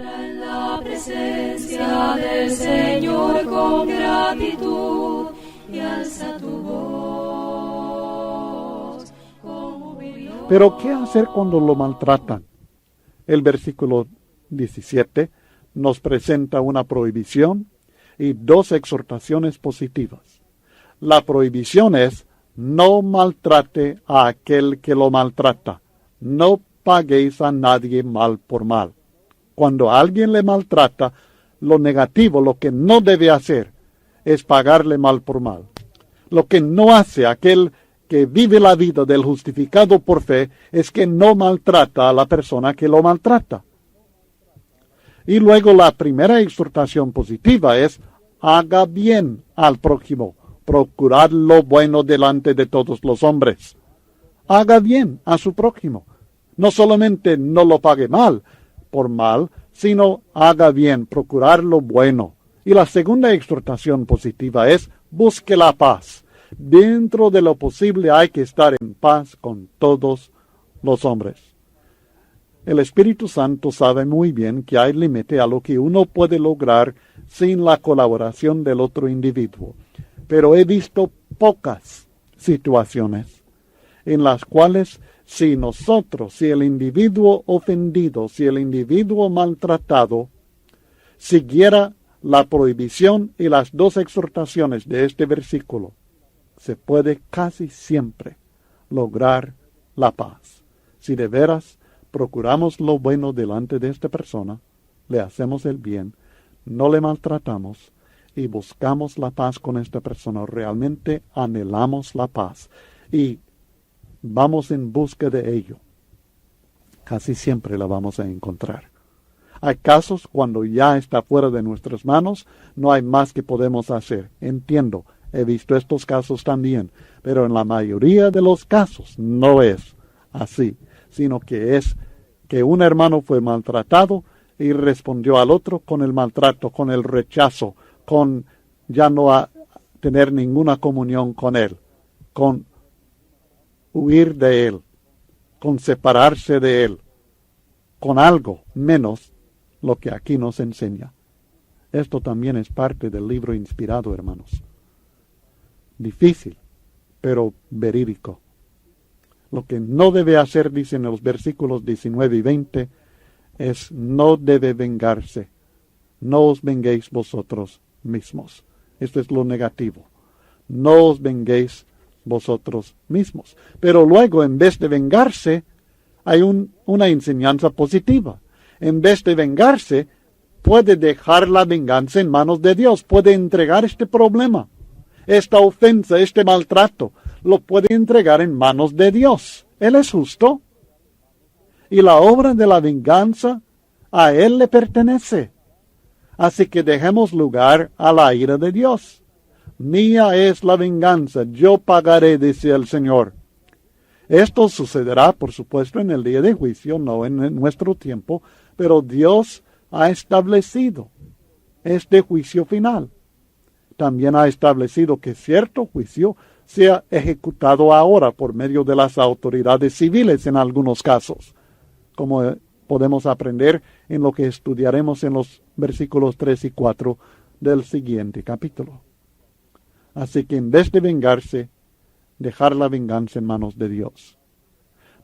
En la presencia del Señor con gratitud y alza tu voz con jubiloso. Pero ¿qué hacer cuando lo maltratan? El versículo 17 nos presenta una prohibición y dos exhortaciones positivas. La prohibición es: no maltrate a aquel que lo maltrata. No paguéis a nadie mal por mal. Cuando alguien le maltrata, lo negativo, lo que no debe hacer, es pagarle mal por mal. Lo que no hace aquel que vive la vida del justificado por fe es que no maltrata a la persona que lo maltrata. Y luego la primera exhortación positiva es: haga bien al prójimo, procurad lo bueno delante de todos los hombres. Haga bien a su prójimo. No solamente no lo pague mal por mal, sino haga bien, procurar lo bueno. Y la segunda exhortación positiva es: busque la paz. Dentro de lo posible hay que estar en paz con todos los hombres. El Espíritu Santo sabe muy bien que hay límite a lo que uno puede lograr sin la colaboración del otro individuo. Pero he visto pocas situaciones en las cuales si el individuo ofendido, si el individuo maltratado, siguiera la prohibición y las dos exhortaciones de este versículo, se puede casi siempre lograr la paz. Si de veras procuramos lo bueno delante de esta persona, le hacemos el bien, no le maltratamos y buscamos la paz con esta persona, realmente anhelamos la paz y vamos en busca de ello, casi siempre la vamos a encontrar. Hay casos cuando ya está fuera de nuestras manos, no hay más que podemos hacer. Entiendo, he visto estos casos también, pero en la mayoría de los casos no es así, sino que es que un hermano fue maltratado y respondió al otro con el maltrato, con el rechazo, con ya no tener ninguna comunión con él, con huir de él, con separarse de él, con algo menos lo que aquí nos enseña. Esto también es parte del libro inspirado, hermanos. Difícil, pero verídico. Lo que no debe hacer, dicen los versículos 19 y 20, es: no debe vengarse. No os venguéis vosotros mismos. Esto es lo negativo. No os venguéis vosotros mismos. Pero luego, en vez de vengarse, hay una enseñanza positiva. En vez de vengarse, puede dejar la venganza en manos de Dios. Puede entregar este problema, esta ofensa, este maltrato. Lo puede entregar en manos de Dios. Él es justo. Y la obra de la venganza a Él le pertenece. Así que dejemos lugar a la ira de Dios. Mía es la venganza, yo pagaré, dice el Señor. Esto sucederá, por supuesto, en el día de juicio, no en nuestro tiempo, pero Dios ha establecido este juicio final. También ha establecido que cierto juicio sea ejecutado ahora por medio de las autoridades civiles en algunos casos, como podemos aprender en lo que estudiaremos en los versículos 3 y 4 del siguiente capítulo. Así que en vez de vengarse, dejar la venganza en manos de Dios.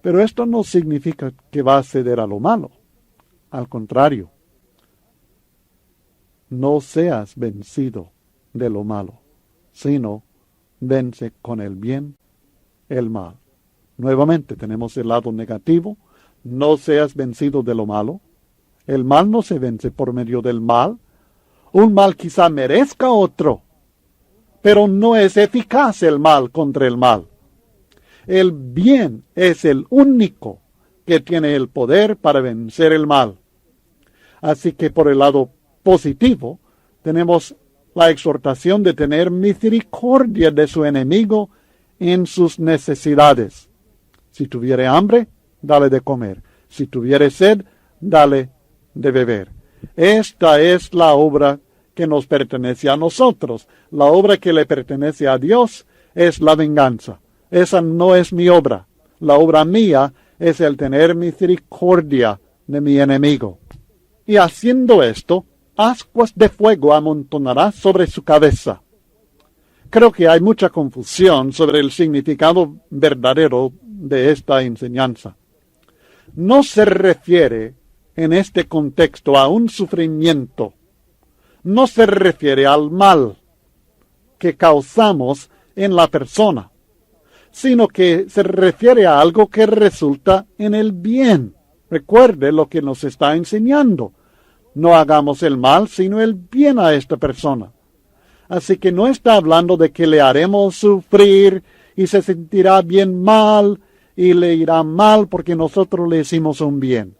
Pero esto no significa que va a ceder a lo malo. Al contrario, no seas vencido de lo malo, sino vence con el bien el mal. Nuevamente tenemos el lado negativo: no seas vencido de lo malo. El mal no se vence por medio del mal. Un mal quizá merezca otro, pero no es eficaz el mal contra el mal. El bien es el único que tiene el poder para vencer el mal. Así que por el lado positivo tenemos la exhortación de tener misericordia de su enemigo en sus necesidades. Si tuviere hambre, dale de comer. Si tuviere sed, dale de beber. Esta es la obra que nos pertenece a nosotros. La obra que le pertenece a Dios es la venganza. Esa no es mi obra. La obra mía es el tener misericordia de mi enemigo. y haciendo esto, ascuas de fuego amontonará sobre su cabeza. Creo que hay mucha confusión sobre el significado verdadero de esta enseñanza. No se refiere en este contexto a un sufrimiento, no se refiere al mal que causamos en la persona, sino que se refiere a algo que resulta en el bien. Recuerde lo que nos está enseñando. No hagamos el mal, sino el bien a esta persona. Así que no está hablando de que le haremos sufrir y se sentirá bien mal y le irá mal porque nosotros le hicimos un bien.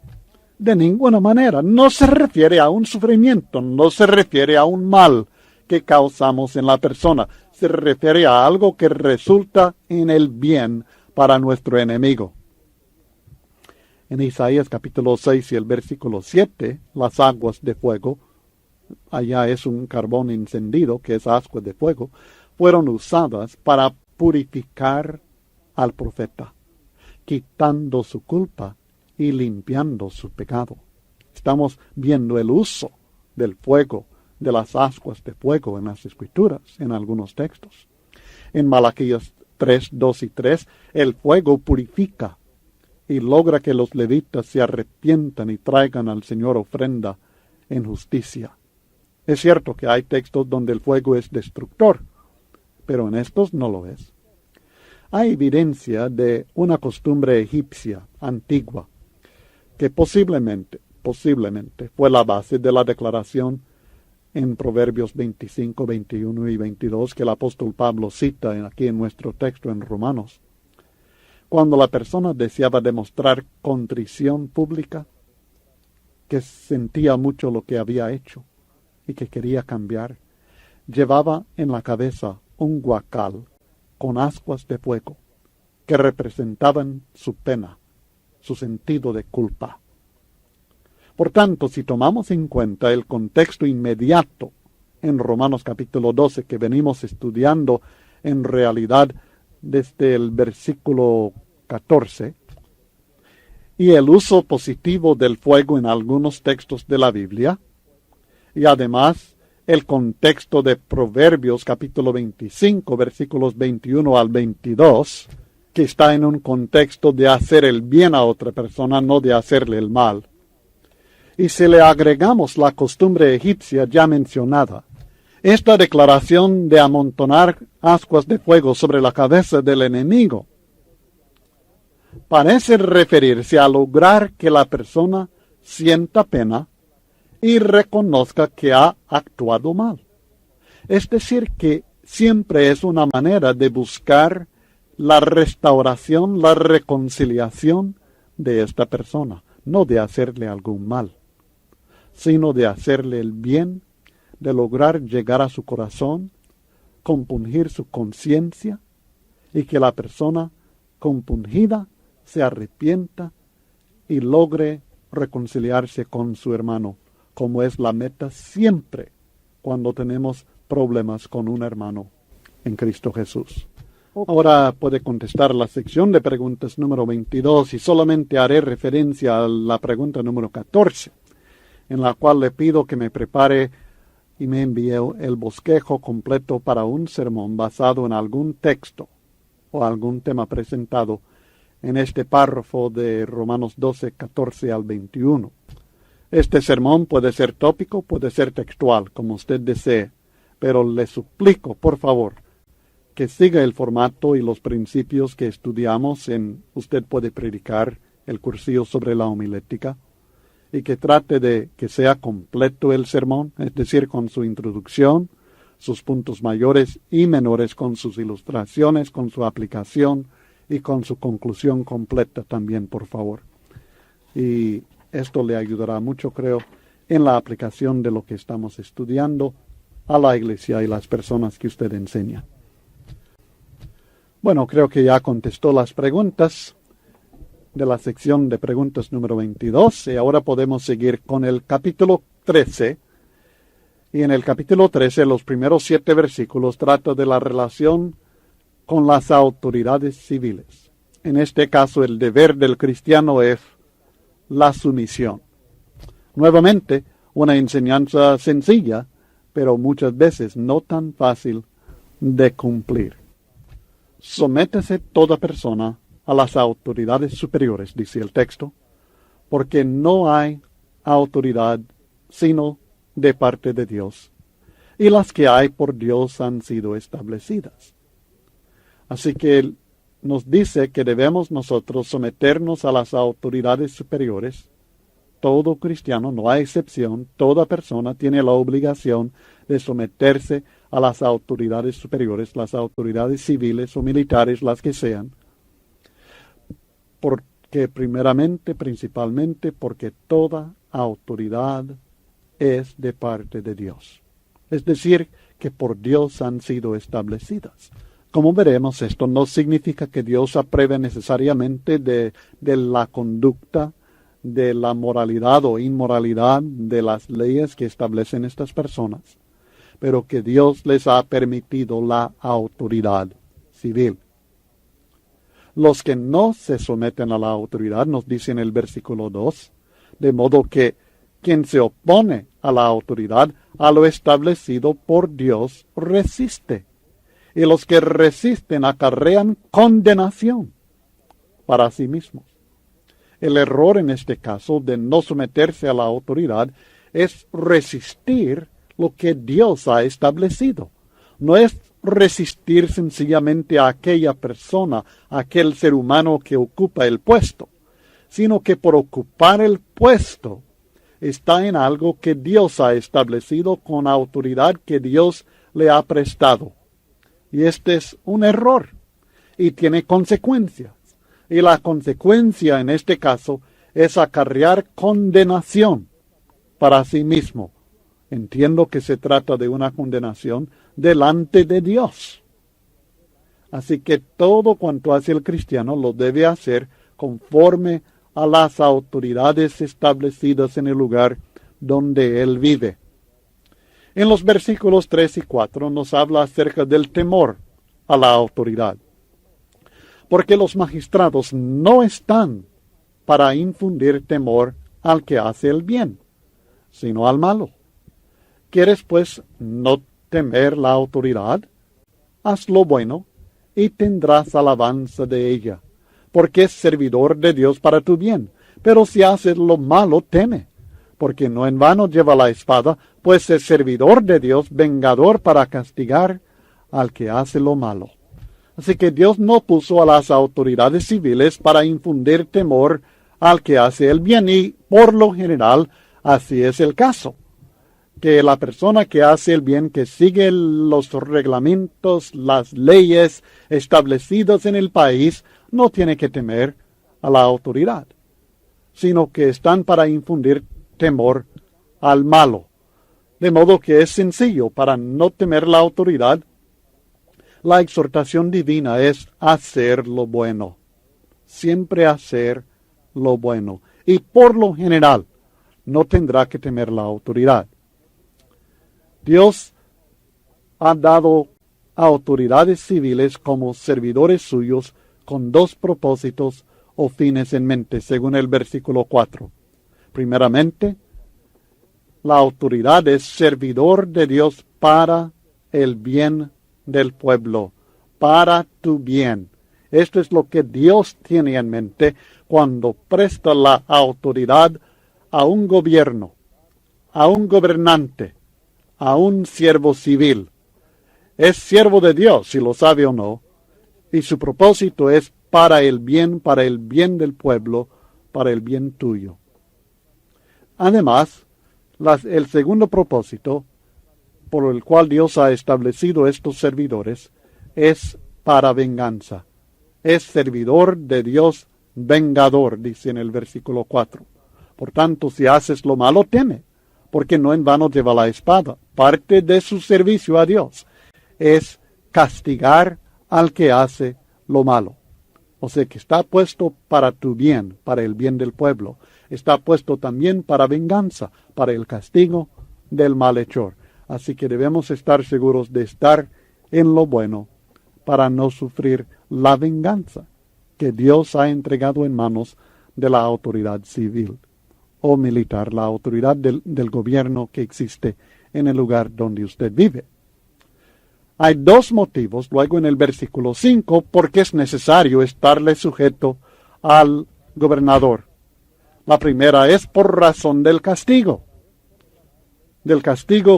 De ninguna manera. No se refiere a un sufrimiento, no se refiere a un mal que causamos en la persona. Se refiere a algo que resulta en el bien para nuestro enemigo. En Isaías capítulo 6 y el versículo 7, las aguas de fuego, allá es un carbón encendido, que es ascuas de fuego, fueron usadas para purificar al profeta, quitando su culpa y limpiando su pecado. Estamos viendo el uso del fuego, de las ascuas de fuego en las Escrituras, en algunos textos. En Malaquías 3, 2 y 3, el fuego purifica y logra que los levitas se arrepientan y traigan al Señor ofrenda en justicia. Es cierto que hay textos donde el fuego es destructor, pero en estos no lo es. Hay evidencia de una costumbre egipcia antigua que posiblemente fue la base de la declaración en Proverbios 25, 21 y 22 que el apóstol Pablo cita aquí en nuestro texto en Romanos. Cuando la persona deseaba demostrar contrición pública, que sentía mucho lo que había hecho y que quería cambiar, llevaba en la cabeza un guacal con ascuas de fuego que representaban su pena, su sentido de culpa. Por tanto, si tomamos en cuenta el contexto inmediato en Romanos capítulo 12 que venimos estudiando en realidad desde el versículo 14, y el uso positivo del fuego en algunos textos de la Biblia, y además el contexto de Proverbios capítulo 25, versículos 21 al 22, que está en un contexto de hacer el bien a otra persona, no de hacerle el mal. Y si le agregamos la costumbre egipcia ya mencionada, esta declaración de amontonar ascuas de fuego sobre la cabeza del enemigo parece referirse a lograr que la persona sienta pena y reconozca que ha actuado mal. Es decir, que siempre es una manera de buscar la restauración, la reconciliación de esta persona, no de hacerle algún mal, sino de hacerle el bien, de lograr llegar a su corazón, compungir su conciencia y que la persona compungida se arrepienta y logre reconciliarse con su hermano, como es la meta siempre cuando tenemos problemas con un hermano en Cristo Jesús. Ahora puede contestar la sección de preguntas número 22 y solamente haré referencia a la pregunta número 14, en la cual le pido que me prepare y me envíe el bosquejo completo para un sermón basado en algún texto o algún tema presentado en este párrafo de Romanos 12, 14 al 21. Este sermón puede ser tópico, puede ser textual, como usted desee, pero le suplico, por favor, que siga el formato y los principios que estudiamos en Usted puede predicar, el cursillo sobre la homilética, y que trate de que sea completo el sermón, es decir, con su introducción, sus puntos mayores y menores, con sus ilustraciones, con su aplicación y con su conclusión completa también, por favor. Y esto le ayudará mucho, creo, en la aplicación de lo que estamos estudiando a la iglesia y las personas que usted enseña. Bueno, creo que ya contestó las preguntas de la sección de preguntas número 22 y ahora podemos seguir con el capítulo 13. Y en el capítulo 13, los primeros 7 versículos trata de la relación con las autoridades civiles. En este caso, el deber del cristiano es la sumisión. Nuevamente, una enseñanza sencilla, pero muchas veces no tan fácil de cumplir. Sométese toda persona a las autoridades superiores, dice el texto, porque no hay autoridad sino de parte de Dios, y las que hay por Dios han sido establecidas. Así que nos dice que debemos nosotros someternos a las autoridades superiores. Todo cristiano, no hay excepción, toda persona tiene la obligación de someterse a las autoridades superiores, las autoridades civiles o militares, las que sean, porque principalmente, porque toda autoridad es de parte de Dios. Es decir, que por Dios han sido establecidas. Como veremos, esto no significa que Dios apruebe necesariamente de la conducta, de la moralidad o inmoralidad de las leyes que establecen estas personas, pero que Dios les ha permitido la autoridad civil. Los que no se someten a la autoridad, nos dice en el versículo 2, de modo que quien se opone a la autoridad, a lo establecido por Dios, resiste. Y los que resisten acarrean condenación para sí mismos. El error en este caso de no someterse a la autoridad es resistir lo que Dios ha establecido. No es resistir sencillamente a aquella persona, a aquel ser humano que ocupa el puesto, sino que por ocupar el puesto está en algo que Dios ha establecido con autoridad que Dios le ha prestado. Y este es un error y tiene consecuencias. Y la consecuencia en este caso es acarrear condenación para sí mismo. Entiendo que se trata de una condenación delante de Dios. Así que todo cuanto hace el cristiano lo debe hacer conforme a las autoridades establecidas en el lugar donde él vive. En los versículos 3 y 4 nos habla acerca del temor a la autoridad. Porque los magistrados no están para infundir temor al que hace el bien, sino al malo. ¿Quieres pues no temer la autoridad? Haz lo bueno y tendrás alabanza de ella, porque es servidor de Dios para tu bien. Pero si haces lo malo, teme, porque no en vano lleva la espada, pues es servidor de Dios, vengador para castigar al que hace lo malo. Así que Dios no puso a las autoridades civiles para infundir temor al que hace el bien, y por lo general así es el caso. Que la persona que hace el bien, que sigue los reglamentos, las leyes establecidas en el país, no tiene que temer a la autoridad, sino que están para infundir temor al malo. De modo que es sencillo, para no temer la autoridad, la exhortación divina es hacer lo bueno. Siempre hacer lo bueno. Y por lo general, no tendrá que temer la autoridad. Dios ha dado autoridades civiles como servidores suyos con dos propósitos o fines en mente, según el versículo 4. Primeramente, la autoridad es servidor de Dios para el bien del pueblo, para tu bien. Esto es lo que Dios tiene en mente cuando presta la autoridad a un gobierno, a un gobernante, a un siervo civil. Es siervo de Dios, si lo sabe o no, y su propósito es para el bien del pueblo, para el bien tuyo. Además, el segundo propósito por el cual Dios ha establecido estos servidores es para venganza. Es servidor de Dios vengador, dice en el versículo 4. Por tanto, si haces lo malo, teme, porque no en vano lleva la espada. Parte de su servicio a Dios es castigar al que hace lo malo. O sea que está puesto para tu bien, para el bien del pueblo. Está puesto también para venganza, para el castigo del malhechor. Así que debemos estar seguros de estar en lo bueno para no sufrir la venganza que Dios ha entregado en manos de la autoridad civil. o militar, la autoridad del gobierno que existe en el lugar donde usted vive. Hay dos motivos, luego en el versículo 5, por qué es necesario estarle sujeto al gobernador. La primera es por razón del castigo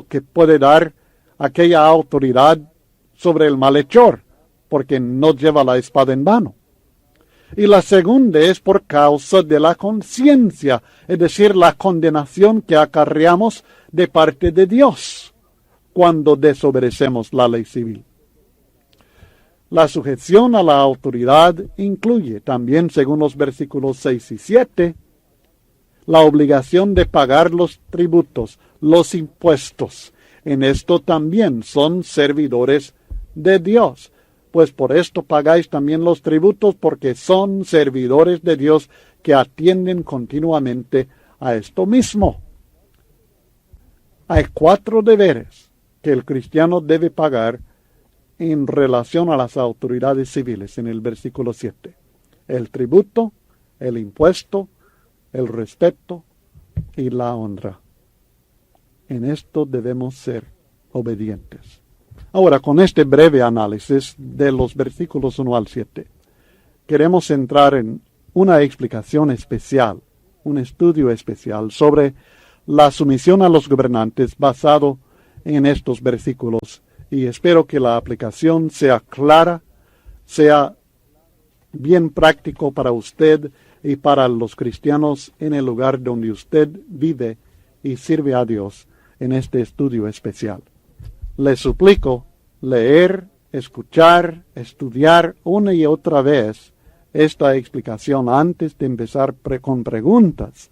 que puede dar aquella autoridad sobre el malhechor, porque no lleva la espada en vano. Y la segunda es por causa de la conciencia, es decir, la condenación que acarreamos de parte de Dios cuando desobedecemos la ley civil. La sujeción a la autoridad incluye también, según los versículos 6 y 7, la obligación de pagar los tributos, los impuestos. En esto también son servidores de Dios, pues por esto pagáis también los tributos, porque son servidores de Dios que atienden continuamente a esto mismo. Hay 4 deberes que el cristiano debe pagar en relación a las autoridades civiles en el versículo 7. El tributo, el impuesto, el respeto y la honra. En esto debemos ser obedientes. Ahora, con este breve análisis de los versículos 1 al 7, queremos entrar en una explicación especial, un estudio especial sobre la sumisión a los gobernantes basado en estos versículos, y espero que la aplicación sea clara, sea bien práctico para usted y para los cristianos en el lugar donde usted vive y sirve a Dios en este estudio especial. Le suplico leer, escuchar, estudiar una y otra vez esta explicación antes de empezar con preguntas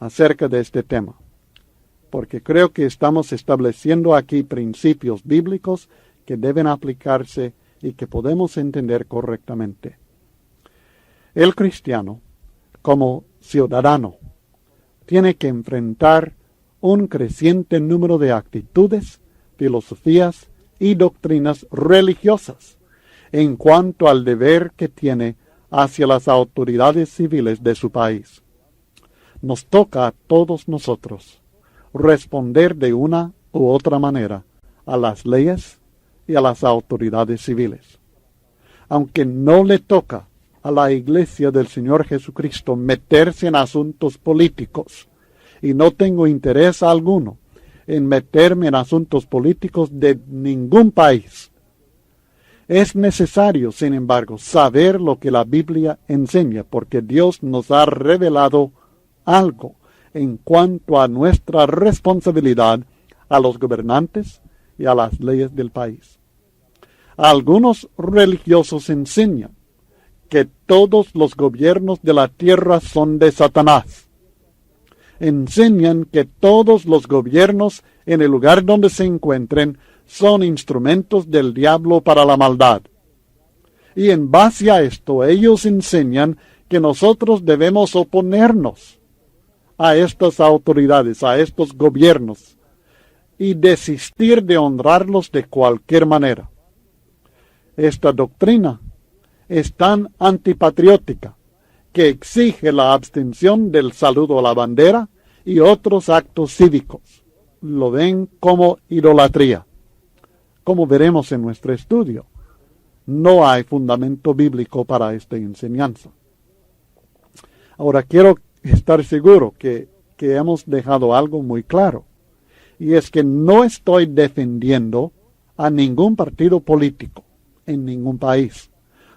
acerca de este tema, porque creo que estamos estableciendo aquí principios bíblicos que deben aplicarse y que podemos entender correctamente. El cristiano, como ciudadano, tiene que enfrentar un creciente número de actitudes, filosofías y doctrinas religiosas en cuanto al deber que tiene hacia las autoridades civiles de su país. Nos toca a todos nosotros responder de una u otra manera a las leyes y a las autoridades civiles. Aunque no le toca a la Iglesia del Señor Jesucristo meterse en asuntos políticos, y no tengo interés alguno en meterme en asuntos políticos de ningún país. Es necesario, sin embargo, saber lo que la Biblia enseña, porque Dios nos ha revelado algo en cuanto a nuestra responsabilidad a los gobernantes y a las leyes del país. Algunos religiosos enseñan que todos los gobiernos de la tierra son de Satanás. Enseñan que todos los gobiernos en el lugar donde se encuentren son instrumentos del diablo para la maldad. Y en base a esto ellos enseñan que nosotros debemos oponernos a estas autoridades, a estos gobiernos, y desistir de honrarlos de cualquier manera. Esta doctrina es tan antipatriótica que exige la abstención del saludo a la bandera y otros actos cívicos. Lo ven como idolatría. Como veremos en nuestro estudio, no hay fundamento bíblico para esta enseñanza. Ahora quiero estar seguro que hemos dejado algo muy claro, y es que no estoy defendiendo a ningún partido político en ningún país.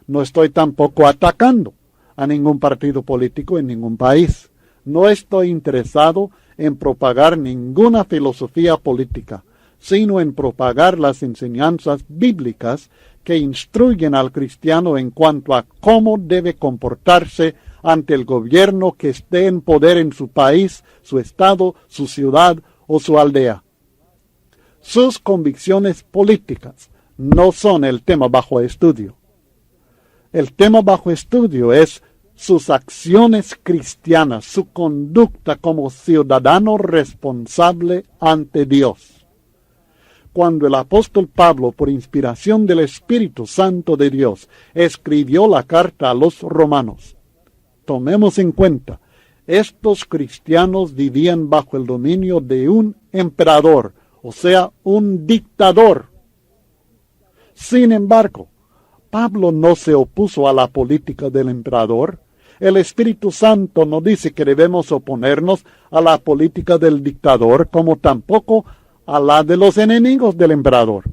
No estoy tampoco atacando a ningún partido político en ningún país. No estoy interesado en propagar ninguna filosofía política, sino en propagar las enseñanzas bíblicas que instruyen al cristiano en cuanto a cómo debe comportarse ante el gobierno que esté en poder en su país, su estado, su ciudad o su aldea. Sus convicciones políticas no son el tema bajo estudio. El tema bajo estudio es sus acciones cristianas, su conducta como ciudadano responsable ante Dios. Cuando el apóstol Pablo, por inspiración del Espíritu Santo de Dios, escribió la carta a los romanos, tomemos en cuenta, estos cristianos vivían bajo el dominio de un emperador, o sea, un dictador. Sin embargo, Pablo no se opuso a la política del emperador. El Espíritu Santo no dice que debemos oponernos a la política del dictador, como tampoco a la de los enemigos del emperador.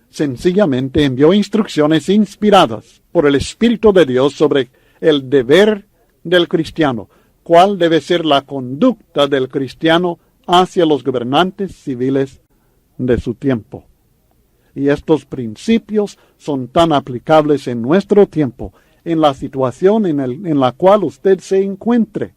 Sencillamente envió instrucciones inspiradas por el Espíritu de Dios sobre el deber del cristiano, cuál debe ser la conducta del cristiano hacia los gobernantes civiles de su tiempo. Y estos principios son tan aplicables en nuestro tiempo, en la situación en la cual usted se encuentre,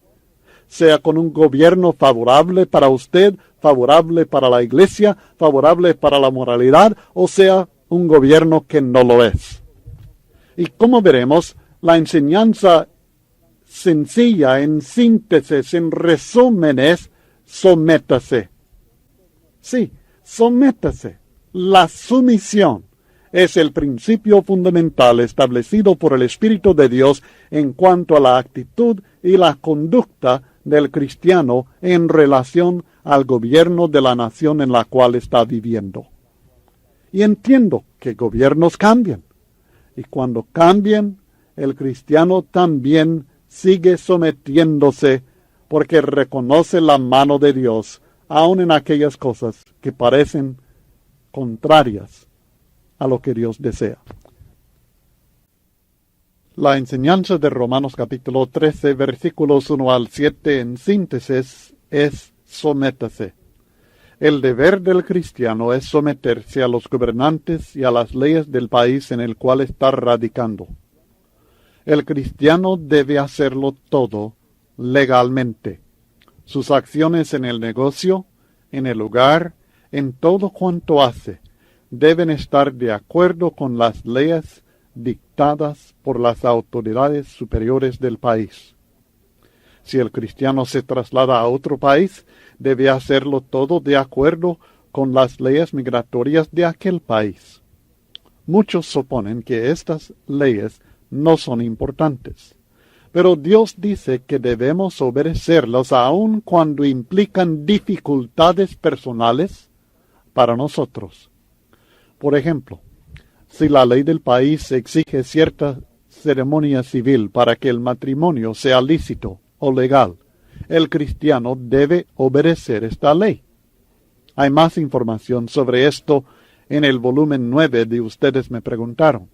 sea con un gobierno favorable para usted, favorable para la iglesia, favorable para la moralidad, o sea, un gobierno que no lo es. Y como veremos, la enseñanza sencilla, en síntesis, en resumen es: sométase. Sí, sométase. La sumisión es el principio fundamental establecido por el Espíritu de Dios en cuanto a la actitud y la conducta del cristiano en relación al gobierno de la nación en la cual está viviendo. Y entiendo que gobiernos cambian. Y cuando cambian, el cristiano también sigue sometiéndose porque reconoce la mano de Dios, aun en aquellas cosas que parecen contrarias a lo que Dios desea. La enseñanza de Romanos capítulo 13, versículos 1 al 7, en síntesis, es: sométase. El deber del cristiano es someterse a los gobernantes y a las leyes del país en el cual está radicando. El cristiano debe hacerlo todo legalmente. Sus acciones en el negocio, en el hogar, en todo cuanto hace, deben estar de acuerdo con las leyes dictadas por las autoridades superiores del país. Si el cristiano se traslada a otro país, debe hacerlo todo de acuerdo con las leyes migratorias de aquel país. Muchos suponen que estas leyes no son importantes, pero Dios dice que debemos obedecerlas aun cuando implican dificultades personales para nosotros. Por ejemplo, si la ley del país exige cierta ceremonia civil para que el matrimonio sea lícito o legal, el cristiano debe obedecer esta ley. Hay más información sobre esto en el volumen 9 de Ustedes me preguntaron.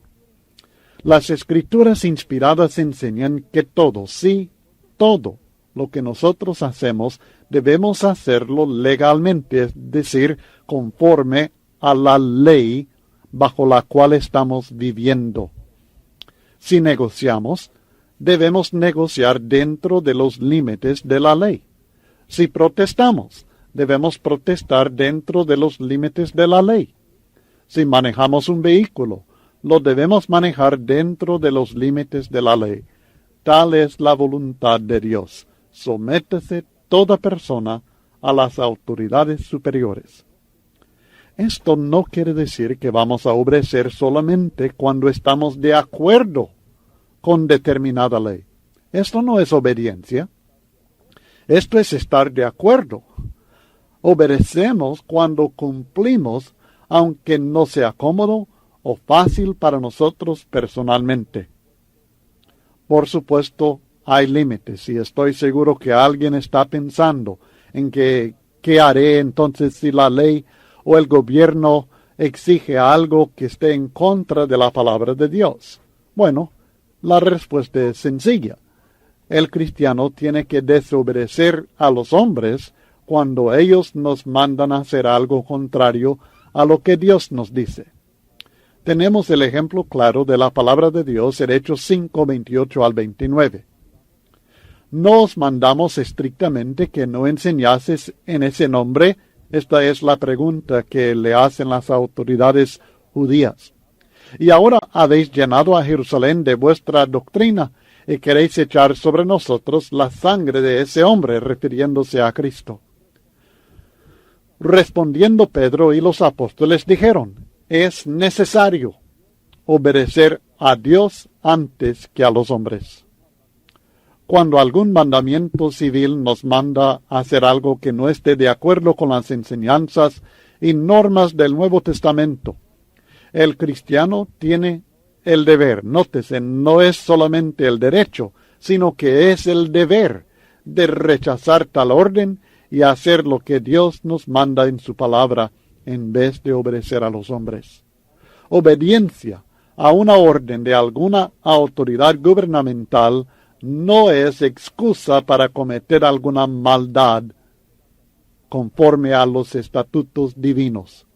Las escrituras inspiradas enseñan que todo, sí, todo lo que nosotros hacemos, debemos hacerlo legalmente, es decir, conforme a la ley bajo la cual estamos viviendo. Si negociamos, debemos negociar dentro de los límites de la ley. Si protestamos, debemos protestar dentro de los límites de la ley. Si manejamos un vehículo, lo debemos manejar dentro de los límites de la ley. Tal es la voluntad de Dios. Sométese toda persona a las autoridades superiores. Esto no quiere decir que vamos a obedecer solamente cuando estamos de acuerdo con determinada ley. Esto no es obediencia. Esto es estar de acuerdo. Obedecemos cuando cumplimos, aunque no sea cómodo o fácil para nosotros personalmente. Por supuesto, hay límites, y estoy seguro que alguien está pensando en qué haré entonces si la ley o el gobierno exige algo que esté en contra de la palabra de Dios. Bueno, la respuesta es sencilla. El cristiano tiene que desobedecer a los hombres cuando ellos nos mandan a hacer algo contrario a lo que Dios nos dice. Tenemos el ejemplo claro de la palabra de Dios en Hechos 5, 28 al 29. No os mandamos estrictamente que no enseñases en ese nombre. Esta es la pregunta que le hacen las autoridades judías. Y ahora habéis llenado a Jerusalén de vuestra doctrina y queréis echar sobre nosotros la sangre de ese hombre, refiriéndose a Cristo. Respondiendo Pedro y los apóstoles dijeron: es necesario obedecer a Dios antes que a los hombres. Cuando algún mandamiento civil nos manda a hacer algo que no esté de acuerdo con las enseñanzas y normas del Nuevo Testamento, el cristiano tiene el deber, nótese, no es solamente el derecho, sino que es el deber de rechazar tal orden y hacer lo que Dios nos manda en su palabra en vez de obedecer a los hombres. Obediencia a una orden de alguna autoridad gubernamental no es excusa para cometer alguna maldad conforme a los estatutos divinos.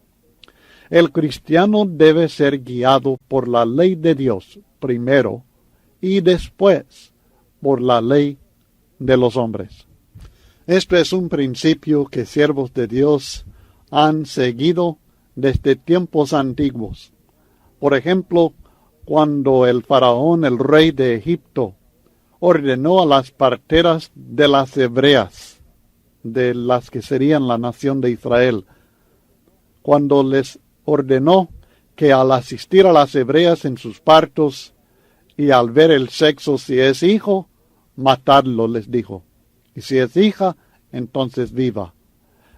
El cristiano debe ser guiado por la ley de Dios primero y después por la ley de los hombres. Este es un principio que siervos de Dios han seguido desde tiempos antiguos. Por ejemplo, cuando el faraón, el rey de Egipto, ordenó a las parteras de las hebreas, de las que serían la nación de Israel, cuando les ordenó que al asistir a las hebreas en sus partos y al ver el sexo, si es hijo, matadlo, les dijo, y si es hija, entonces viva.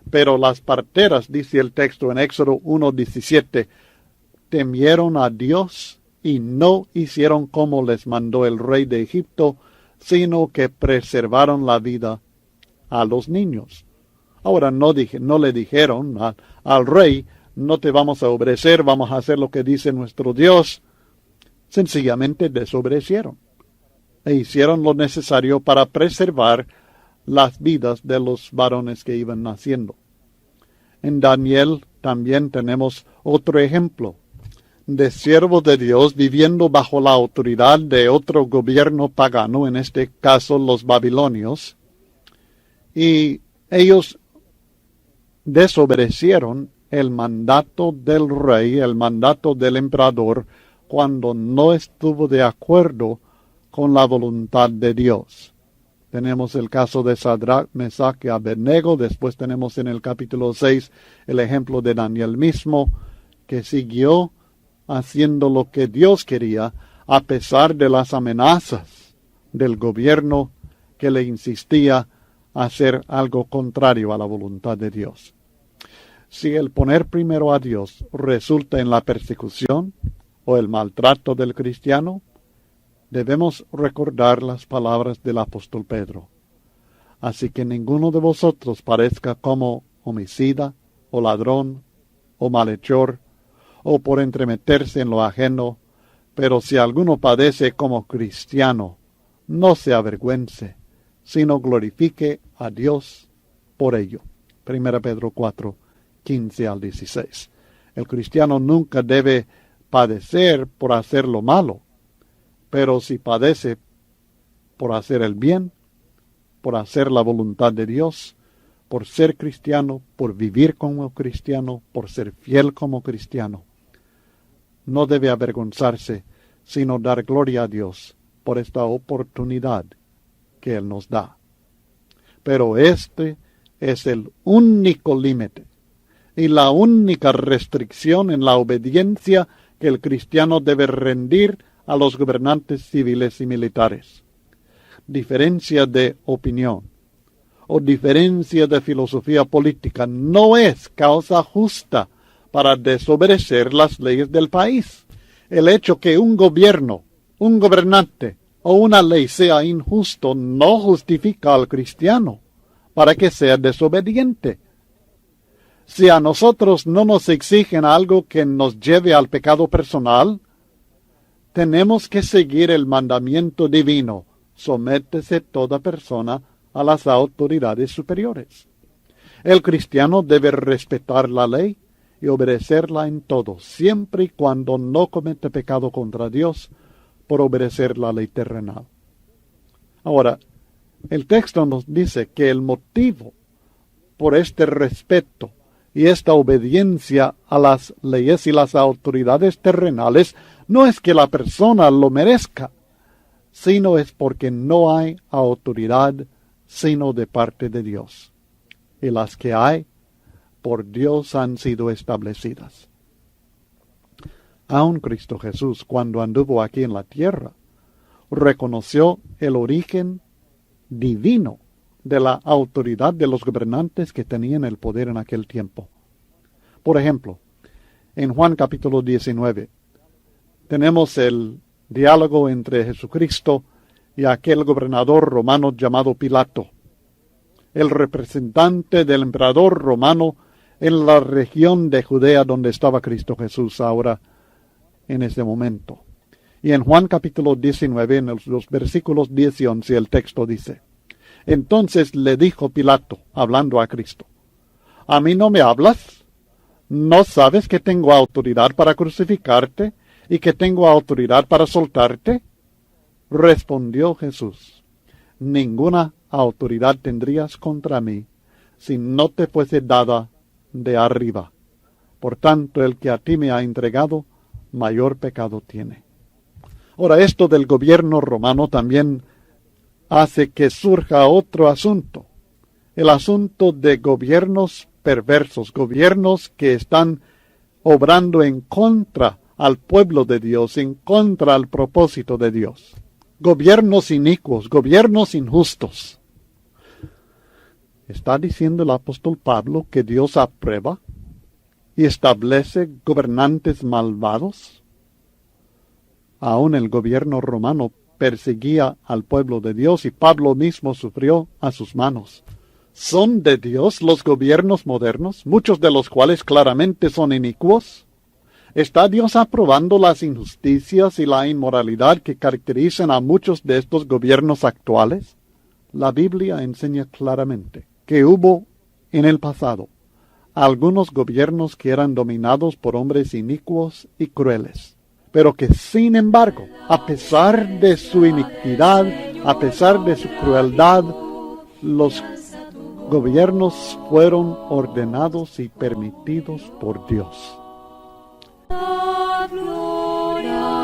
Pero las parteras, dice el texto en Éxodo 1:17, temieron a Dios y no hicieron como les mandó el rey de Egipto, sino que preservaron la vida a los niños. Ahora no le dijeron al rey, no te vamos a obedecer, vamos a hacer lo que dice nuestro Dios. Sencillamente desobedecieron e hicieron lo necesario para preservar las vidas de los varones que iban naciendo. En Daniel también tenemos otro ejemplo de siervos de Dios viviendo bajo la autoridad de otro gobierno pagano, en este caso los babilonios, y ellos desobedecieron el mandato del rey, el mandato del emperador, cuando no estuvo de acuerdo con la voluntad de Dios. Tenemos el caso de Sadrach, Mesach y Abednego. Después tenemos en el capítulo 6 el ejemplo de Daniel mismo, que siguió haciendo lo que Dios quería, a pesar de las amenazas del gobierno que le insistía a hacer algo contrario a la voluntad de Dios. Si el poner primero a Dios resulta en la persecución o el maltrato del cristiano, debemos recordar las palabras del apóstol Pedro. Así que ninguno de vosotros parezca como homicida, o ladrón, o malhechor, o por entremeterse en lo ajeno, pero si alguno padece como cristiano, no se avergüence, sino glorifique a Dios por ello. 1 Pedro 4, 15 al 16. El cristiano nunca debe padecer por hacer lo malo, pero si padece por hacer el bien, por hacer la voluntad de Dios, por ser cristiano, por vivir como cristiano, por ser fiel como cristiano, no debe avergonzarse, sino dar gloria a Dios por esta oportunidad que Él nos da. Pero este es el único límite y la única restricción en la obediencia que el cristiano debe rendir a los gobernantes civiles y militares. Diferencia de opinión o diferencia de filosofía política no es causa justa para desobedecer las leyes del país. El hecho que un gobierno, un gobernante o una ley sea injusto no justifica al cristiano para que sea desobediente. Si a nosotros no nos exigen algo que nos lleve al pecado personal, tenemos que seguir el mandamiento divino: sométese toda persona a las autoridades superiores. El cristiano debe respetar la ley y obedecerla en todo, siempre y cuando no cometa pecado contra Dios por obedecer la ley terrenal. Ahora, el texto nos dice que el motivo por este respeto y esta obediencia a las leyes y las autoridades terrenales no es que la persona lo merezca, sino es porque no hay autoridad sino de parte de Dios. Y las que hay, por Dios han sido establecidas. Aun Cristo Jesús, cuando anduvo aquí en la tierra, reconoció el origen divino de la autoridad de los gobernantes que tenían el poder en aquel tiempo. Por ejemplo, en Juan capítulo 19, tenemos el diálogo entre Jesucristo y aquel gobernador romano llamado Pilato, el representante del emperador romano en la región de Judea donde estaba Cristo Jesús ahora en ese momento. Y en Juan capítulo 19, en los versículos 10 y 11, el texto dice: Entonces le dijo Pilato, hablando a Cristo: ¿A mí no me hablas? ¿No sabes que tengo autoridad para crucificarte y que tengo autoridad para soltarte? Respondió Jesús: Ninguna autoridad tendrías contra mí si no te fuese dada de arriba. Por tanto, el que a ti me ha entregado, mayor pecado tiene. Ahora, esto del gobierno romano también hace que surja otro asunto, el asunto de gobiernos perversos, gobiernos que están obrando en contra al pueblo de Dios, en contra al propósito de Dios. Gobiernos inicuos, gobiernos injustos. ¿Está diciendo el apóstol Pablo que Dios aprueba y establece gobernantes malvados? Aún el gobierno romano perseguía al pueblo de Dios y Pablo mismo sufrió a sus manos. ¿Son de Dios los gobiernos modernos, muchos de los cuales claramente son inicuos? ¿Está Dios aprobando las injusticias y la inmoralidad que caracterizan a muchos de estos gobiernos actuales? La Biblia enseña claramente que hubo en el pasado algunos gobiernos que eran dominados por hombres inicuos y crueles, pero que sin embargo, a pesar de su iniquidad, a pesar de su crueldad, los gobiernos fueron ordenados y permitidos por Dios. Gloria